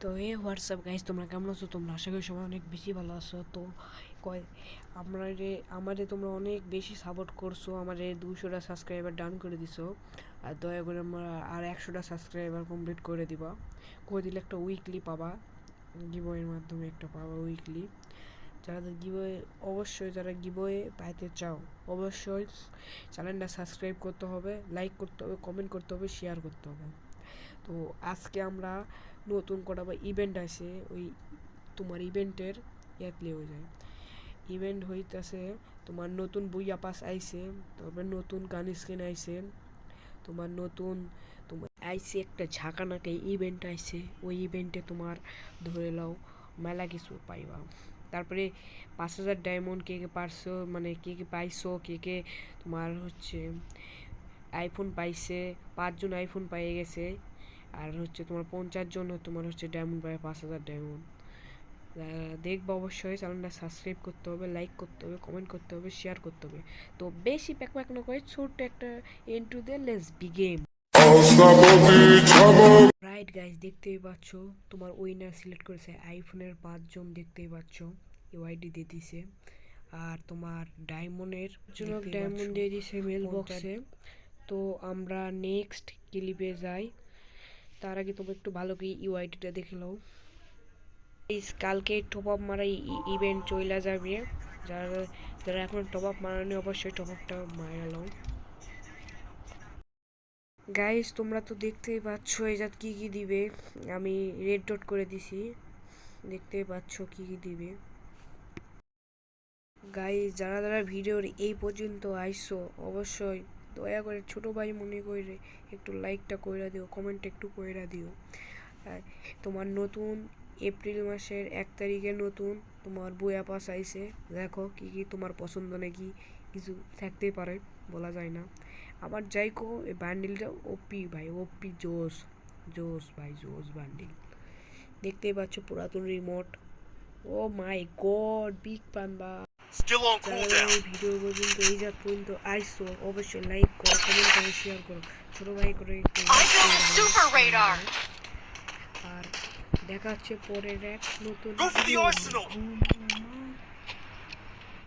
তো WhatsApp guys, তোমরা কেমন আছো? তোমরা আশা করি সবাই অনেক বেশি ভালো আছো। তো আমাদের তোমরা অনেক বেশি সাপোর্ট করছো, আমাদের 200টা সাবস্ক্রাইবার ডাউন করে দিছো। আর দয়া করে আমরা আর 100টা সাবস্ক্রাইবার কমপ্লিট করে দিলে একটা উইকলি পাবা, গিভওয়ের মাধ্যমে একটা পাবা উইকলি। যারা গিভওয়ে পাইতে চাও অবশ্যই চ্যানেলটা সাবস্ক্রাইব করতে হবে, লাইক করতে হবে, কমেন্ট করতে হবে, শেয়ার করতে হবে। তো আজকে আমরা নতুন কটা বা ইভেন্ট আছে, ওই তোমার ইভেন্টের প্লে হয়ে যায়। ইভেন্ট হইতেছে তোমার নতুন বইয়া পাস আইছে, তারপরে নতুন গান স্ক্রিন আইছে, তোমার আইছে একটা ঝাঁকানাকে ইভেন্ট আইছে। ওই ইভেন্টে তোমার ধরে লাও মেলা কিছু পাইবা। তারপরে 5000 ডায়মন্ড কে পারছো, মানে কে পাইছো, কে তোমার হচ্ছে আইফোন পাইছে। 5 জন আইফোন পাইয়ে গেছে। আর হচ্ছে তোমার 50 জন তোমার হচ্ছে ডায়মন্ড পায়, 5000 ডায়মন্ড। দেখবো অবশ্যই, চ্যানেলটা সাবস্ক্রাইব করতে হবে, লাইক করতে হবে, কমেন্ট করতে হবে, শেয়ার করতে হবে। তো বেশি প্যাক প্যাক না করে ছোট্ট একটা ইন্টু দে, লেটস বিগিন। রাইট গাইস, দেখতেই পাচ্ছ তোমার উইনার সিলেক্ট করেছে আইফোনের 5 জন, দেখতেই পাচ্ছ ইউআইডি দিয়ে দিছে। আর তোমার ডায়মন্ডের জন্য ডায়মন্ড দিয়ে দিছে মেল বক্সে। তো আমরা নেক্সট ক্লিপে যাই, তার আগে তোমরা একটু ভালো করে ইউআইডিটা দেখে নাও। কালকে টপ আপ মারা ইভেন্ট চলে যাবে, যারা যারা এখন টপ আপ মারানি অবশ্যই টপ আপটা মারা নাও। গাইস তোমরা তো দেখতেই পাচ্ছ এজাত কি কি দিবে, আমি রেড ডট করে দিছি, দেখতেই পাচ্ছ কি কি দিবে। গাইস যারা যারা ভিডিওর এই পর্যন্ত আইসো অবশ্যই দয়া করে ছোট ভাই মনে করে একটু লাইকটা কইরা দিও, কমেন্ট একটু কইরা দিও। তোমার নতুন এপ্রিল মাসের 1 তারিখে নতুন তোমার বইয়া পাস আইছে, দেখো কি কি তোমার পছন্দ নাকি কিছু থাকতেই পারে, বলা যায় না। আমার যাইকো এই বান্ডিলটা ওপি ভাই, ওপি জোস জোস ভাই, জোস বান্ডিল। দেখতেই পাচ্ছ পুরাতন রিমোট। ও মাই গড, বিগ পান্ডা। যারা এই ভিডিও পর্যন্ত এই যা পর্যন্ত আইসো অবশ্যই লাইক করো, কমেন্ট করো, শেয়ার করো, ছোট ভাই করে একটু। আর দেখা হচ্ছে পরের এক নতুন ভিডিও।